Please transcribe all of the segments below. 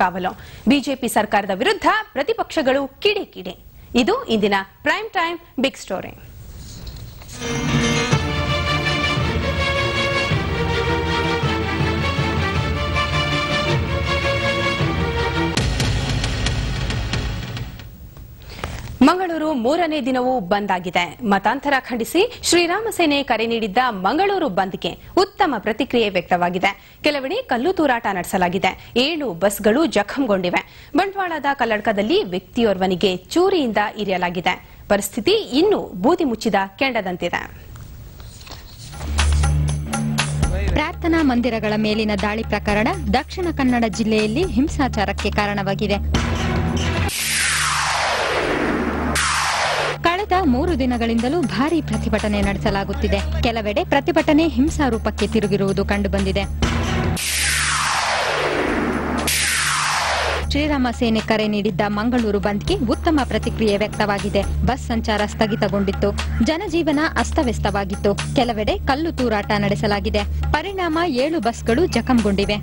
ಕಾವಲು. ಬಿಜೆಪಿ ಸರ್ಕಾರದ ವಿರುದ್ಧ ಪ್ರತಿಪಕ್ಷಗಳು ಕಿಡಿಕಿಡಿ. ಇದು ಇಂದಿನ prime time big story. Mangaluru ಮೂರನೇ ದಿನವೂ ಬಂದ್ ಆಗಿದೆ. ಮತಾಂತರ ಖಂಡಿಸಿ ಶ್ರೀರಾಮ ಸೇನೆ ಕರೆ ನೀಡಿದ್ದ ಮಂಗಳೂರು ಬಂದ್ಗೆ ಉತ್ತಮ ಪ್ರತಿಕ್ರಿಯೆ ವ್ಯಕ್ತವಾಗಿದೆ. ಕೆಲವೆಡೆ ಕಲ್ಲು ತೂರಾಟ ನಡೆಸಲಾಗಿದೆ. 7 ಬಸ್ಗಳು ಜಖಂಗೊಂಡಿವೆ. ಬಂಟ್ವಾಳದ ಕಲ್ಲಡ್ಕದಲ್ಲಿ ವ್ಯಕ್ತಿಯೋರ್ವನಿಗೆ ಚೂರಿಯಿಂದ ಇರಿಯಲಾಗಿದೆ. ಪರಿಸ್ಥಿತಿ ಇನ್ನೂ ಬೂದಿ ಮುಚ್ಚಿದ ಕೆಂಡದಂತಿದೆ. ಪ್ರಾರ್ಥನಾ ಮಂದಿರಗಳ ಮೇಲಿನ ದಾಳಿ ಪ್ರಕರಣ ದಕ್ಷಿಣ ಕನ್ನಡ ಜಿಲ್ಲೆಯಲ್ಲಿ ಹಿಂಸಾಚಾರಕ್ಕೆ ಕಾರಣವಾಗಿದೆ. ಕಳೆದ 3 ದಿನಗಳಿಂದಲೂ ಭಾರೀ ಪ್ರತಿಭಟನೆ ನಡೆಸಲಾಗುತ್ತಿದೆ. ಕೆಲವೆಡೆ ಪ್ರತಿಭಟನೆ ಹಿಂಸಾರೂಪಕ್ಕೆ ತಿರುಗಿರುವುದು ಕಂಡುಬಂದಿದೆ. ಶ್ರೀರಾಮ ಸೇನೆ ಕರೆ ನೀಡಿದ್ದ ಮಂಗಳೂರು ಬಂದ್ಗೆ ಉತ್ತಮ ಪ್ರತಿಕ್ರಿಯೆ ವ್ಯಕ್ತವಾಗಿದೆ. ಬಸ್ ಸಂಚಾರ ಸ್ಥಗಿತಗೊಂಡಿತ್ತು. ಜನಜೀವನ ಅಸ್ತವ್ಯಸ್ತವಾಗಿತ್ತು. ಕೆಲವೆಡೆ ಕಲ್ಲು ತೂರಾಟ ನಡೆಸಲಾಗಿದೆ. ಪರಿಣಾಮ 7 ಬಸ್ಗಳು ಜಖಂಗೊಂಡಿವೆ.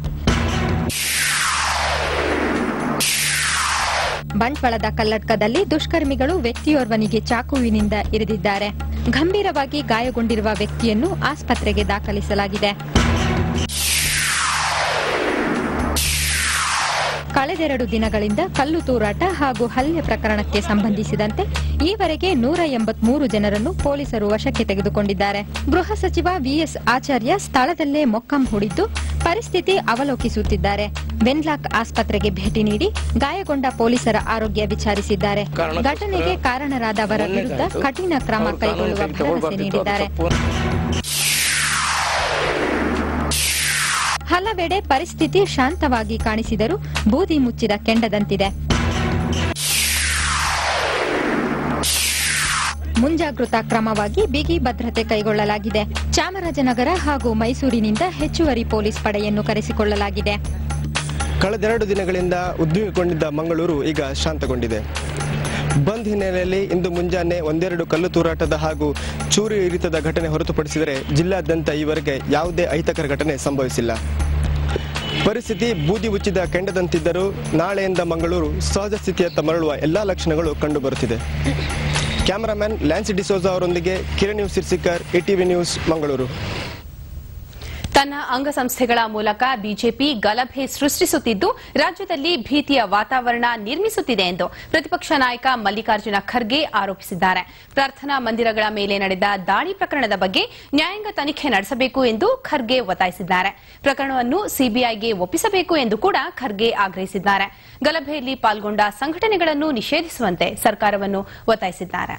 ಬಂಟ್ವಾಳದ ಕಲ್ಲಡ್ಕದಲ್ಲಿ ದುಷ್ಕರ್ಮಿಗಳು ವ್ಯಕ್ತಿಯೋರ್ವನಿಗೆ ಚಾಕುವಿನಿಂದ ಇರಿದಿದ್ದಾರೆ. ಗಂಭೀರವಾಗಿ ಗಾಯಗೊಂಡಿರುವ ವ್ಯಕ್ತಿಯನ್ನು ಆಸ್ಪತ್ರೆಗೆ ದಾಖಲಿಸಲಾಗಿದೆ. ಕಳೆದೆರಡು ದಿನಗಳಿಂದ ಕಲ್ಲು ತೂರಾಟ ಹಾಗೂ ಹಲ್ಲೆ ಪ್ರಕರಣಕ್ಕೆ ಸಂಬಂಧಿಸಿದಂತೆ ಈವರೆಗೆ 183 ಜನರನ್ನು ಪೊಲೀಸರು ವಶಕ್ಕೆ ತೆಗೆದುಕೊಂಡಿದ್ದಾರೆ. ಗೃಹ ಸಚಿವ ವಿಎಸ್ ಆಚಾರ್ಯ ಸ್ಥಳದಲ್ಲೇ ಮೊಕ್ಕಂ ಹೂಡಿದ್ದು ಪರಿಸ್ಥಿತಿ ಅವಲೋಕಿಸುತ್ತಿದ್ದಾರೆ. ವೆನ್ಲಾಕ್ ಆಸ್ಪತ್ರೆಗೆ ಭೇಟಿ ನೀಡಿ ಗಾಯಗೊಂಡ ಪೊಲೀಸರ ಆರೋಗ್ಯ ವಿಚಾರಿಸಿದ್ದಾರೆ. ಘಟನೆಗೆ ಕಾರಣರಾದವರ ವಿರುದ್ಧ ಕಠಿಣ ಕ್ರಮ ಕೈಗೊಳ್ಳುವ ಭರವಸೆ ನೀಡಿದ್ದಾರೆ. ಹಲವೆಡೆ ಪರಿಸ್ಥಿತಿ ಶಾಂತವಾಗಿ ಕಾಣಿಸಿದರೂ ಬೂದಿ ಮುಚ್ಚಿದ ಕೆಂಡದಂತಿದೆ. ಮುಂಜಾಗೃತಾ ಕ್ರಮವಾಗಿ ಬಿಗಿ ಭದ್ರತೆ ಕೈಗೊಳ್ಳಲಾಗಿದೆ. ಚಾಮರಾಜನಗರ ಹಾಗೂ ಮೈಸೂರಿನಿಂದ ಹೆಚ್ಚುವರಿ ಪೊಲೀಸ್ ಪಡೆಯನ್ನು ಕರೆಸಿಕೊಳ್ಳಲಾಗಿದೆ. ಕಳೆದೆರಡು ದಿನಗಳಿಂದ ಉದ್ವಿಗ್ನಗೊಂಡಿದ್ದ ಮಂಗಳೂರು ಈಗ ಶಾಂತಗೊಂಡಿದೆ. ಬಂದ್ ಹಿನ್ನೆಲೆಯಲ್ಲಿ ಇಂದು ಮುಂಜಾನೆ ಒಂದೆರಡು ಕಲ್ಲು ತೂರಾಟದ ಹಾಗೂ ಚೂರಿ ಇರಿತದ ಘಟನೆ ಹೊರತುಪಡಿಸಿದರೆ ಜಿಲ್ಲಾದ್ಯಂತ ಈವರೆಗೆ ಯಾವುದೇ ಅಹಿತಕರ ಘಟನೆ ಸಂಭವಿಸಿಲ್ಲ. ಪರಿಸ್ಥಿತಿ ಬೂದಿ ಮುಚ್ಚಿದ ಕೆಂಡದಂತಿದ್ದರೂ ನಾಳೆಯಿಂದ ಮಂಗಳೂರು ಸಹಜ ಸ್ಥಿತಿಯತ್ತ ಮರಳುವ ಎಲ್ಲಾ ಲಕ್ಷಣಗಳು ಕಂಡುಬರುತ್ತಿದೆ. ಕ್ಯಾಮರಾಮನ್ ಲ್ಯಾನ್ಸಿ ಡಿಸೋಜಾ ಅವರೊಂದಿಗೆ Kiran news Sirsikar, ETV news, Mangaluru. ತನ್ನ ಅಂಗಸಂಸ್ಥೆಗಳ ಮೂಲಕ ಬಿಜೆಪಿ ಗಲಭೆ ಸೃಷ್ಟಿಸುತ್ತಿದ್ದು ರಾಜ್ಯದಲ್ಲಿ ಭೀತಿಯ ವಾತಾವರಣ ನಿರ್ಮಿಸುತ್ತಿದೆ ಎಂದು ಪ್ರತಿಪಕ್ಷ ನಾಯಕ ಮಲ್ಲಿಕಾರ್ಜುನ ಖರ್ಗೆ ಆರೋಪಿಸಿದ್ದಾರೆ. ಪ್ರಾರ್ಥನಾ ಮಂದಿರಗಳ ಮೇಲೆ ನಡೆದ ದಾಳಿ ಪ್ರಕರಣದ ಬಗ್ಗೆ ನ್ಯಾಯಾಂಗ ತನಿಖೆ ನಡೆಸಬೇಕು ಎಂದು ಖರ್ಗೆ ಒತ್ತಾಯಿಸಿದ್ದಾರೆ. ಪ್ರಕರಣವನ್ನು ಸಿಬಿಐಗೆ ಒಪ್ಪಿಸಬೇಕು ಎಂದು ಕೂಡ ಖರ್ಗೆ ಆಗ್ರಹಿಸಿದ್ದಾರೆ. ಗಲಭೆಯಲ್ಲಿ ಪಾಲ್ಗೊಂಡ ಸಂಘಟನೆಗಳನ್ನು ನಿಷೇಧಿಸುವಂತೆ ಸರ್ಕಾರವನ್ನು ಒತ್ತಾಯಿಸಿದ್ದಾರೆ.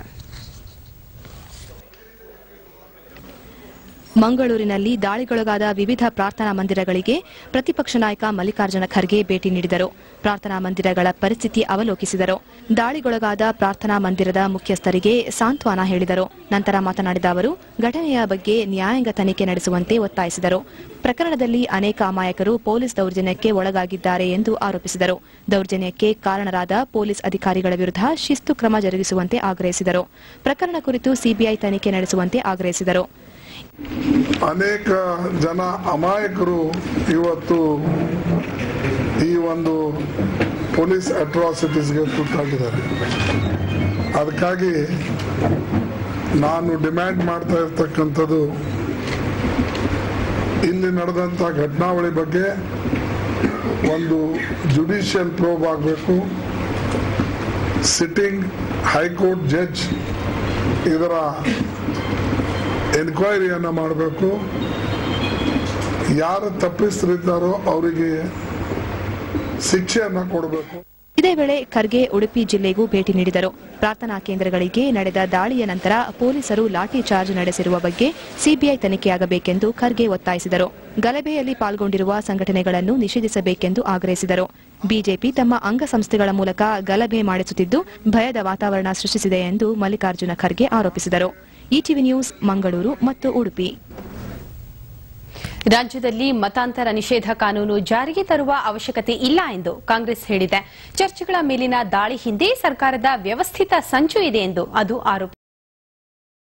ಮಂಗಳೂರಿನಲ್ಲಿ ದಾಳಿಗೊಳಗಾದ ವಿವಿಧ ಪ್ರಾರ್ಥನಾ ಮಂದಿರಗಳಿಗೆ ಪ್ರತಿಪಕ್ಷ ನಾಯಕ ಮಲ್ಲಿಕಾರ್ಜುನ ಖರ್ಗೆ ಭೇಟಿ ನೀಡಿದರು. ಪ್ರಾರ್ಥನಾ ಮಂದಿರಗಳ ಪರಿಸ್ಥಿತಿ ಅವಲೋಕಿಸಿದರು. ದಾಳಿಗೊಳಗಾದ ಪ್ರಾರ್ಥನಾ ಮಂದಿರದ ಮುಖ್ಯಸ್ಥರಿಗೆ ಸಾಂತ್ವನ ಹೇಳಿದರು. ನಂತರ ಮಾತನಾಡಿದ ಅವರು ಘಟನೆಯ ಬಗ್ಗೆ ನ್ಯಾಯಾಂಗ ತನಿಖೆ ನಡೆಸುವಂತೆ ಒತ್ತಾಯಿಸಿದರು. ಪ್ರಕರಣದಲ್ಲಿ ಅನೇಕ ಅಮಾಯಕರು ಪೊಲೀಸ್ ದೌರ್ಜನ್ಯಕ್ಕೆ ಒಳಗಾಗಿದ್ದಾರೆ ಎಂದು ಆರೋಪಿಸಿದರು. ದೌರ್ಜನ್ಯಕ್ಕೆ ಕಾರಣರಾದ ಪೊಲೀಸ್ ಅಧಿಕಾರಿಗಳ ವಿರುದ್ಧ ಶಿಸ್ತು ಕ್ರಮ ಜರುಗಿಸುವಂತೆ ಆಗ್ರಹಿಸಿದರು. ಪ್ರಕರಣ ಕುರಿತು ಸಿಬಿಐ ತನಿಖೆ ನಡೆಸುವಂತೆ ಆಗ್ರಹಿಸಿದರು. ಅನೇಕ ಜನ ಅಮಾಯಕರು ಇವತ್ತು ಈ ಒಂದು ಪೊಲೀಸ್ ಅಟ್ರಾಸಿಟೀಸ್ಗೆ ತುತ್ತಾಗಿದ್ದಾರೆ. ಅದಕ್ಕಾಗಿ ನಾನು ಡಿಮ್ಯಾಂಡ್ ಮಾಡ್ತಾ ಇರ್ತಕ್ಕಂಥದ್ದು, ಇಲ್ಲಿ ನಡೆದಂಥ ಘಟನಾವಳಿ ಬಗ್ಗೆ ಒಂದು ಜುಡಿಷಿಯಲ್ ಪ್ರೋಬ್ ಆಗಬೇಕು. ಸಿಟ್ಟಿಂಗ್ ಹೈಕೋರ್ಟ್ ಜಡ್ಜ್ ಇದರ ಎನ್ಕ್ವೈರಿಯನ್ನು ಮಾಡಬೇಕು. ಯಾರು ತಪ್ಪಿತಸ್ಥರಿದ್ದಾರೋ ಅವರಿಗೆ ಶಿಕ್ಷೆಯನ್ನು ಕೊಡಬೇಕು. ಇದೇ ವೇಳೆ ಖರ್ಗೆ ಉಡುಪಿ ಜಿಲ್ಲೆಗೂ ಭೇಟಿ ನೀಡಿದರು. ಪ್ರಾರ್ಥನಾ ಕೇಂದ್ರಗಳಿಗೆ ನಡೆದ ದಾಳಿಯ ನಂತರ ಪೊಲೀಸರು ಲಾಠಿ ಚಾರ್ಜ್ ನಡೆಸಿರುವ ಬಗ್ಗೆ ಸಿಬಿಐ ತನಿಖೆಯಾಗಬೇಕೆಂದು ಖರ್ಗೆ ಒತ್ತಾಯಿಸಿದರು. ಗಲಭೆಯಲ್ಲಿ ಪಾಲ್ಗೊಂಡಿರುವ ಸಂಘಟನೆಗಳನ್ನು ನಿಷೇಧಿಸಬೇಕೆಂದು ಆಗ್ರಹಿಸಿದರು. ಬಿಜೆಪಿ ತಮ್ಮ ಅಂಗಸಂಸ್ಥೆಗಳ ಮೂಲಕ ಗಲಭೆ ಮಾಡಿಸುತ್ತಿದ್ದು ಭಯದ ವಾತಾವರಣ ಸೃಷ್ಟಿಸಿದೆ ಎಂದು ಮಲ್ಲಿಕಾರ್ಜುನ ಖರ್ಗೆ ಆರೋಪಿಸಿದರು. ETV ನ್ಯೂಸ್, ಮಂಗಳೂರು ಮತ್ತು ಉಡುಪಿ. ರಾಜ್ಯದಲ್ಲಿ ಮತಾಂತರ ನಿಷೇಧ ಕಾನೂನು ಜಾರಿಗೆ ತರುವ ಅವಶ್ಯಕತೆ ಇಲ್ಲ ಎಂದು ಕಾಂಗ್ರೆಸ್ ಹೇಳಿದೆ. ಚರ್ಚ್ಗಳ ಮೇಲಿನ ದಾಳಿ ಹಿಂದೆ ಸರ್ಕಾರದ ವ್ಯವಸ್ಥಿತ ಸಂಚು ಇದೆ ಎಂದು ಅದು ಆರೋಪಿಸಿದೆ.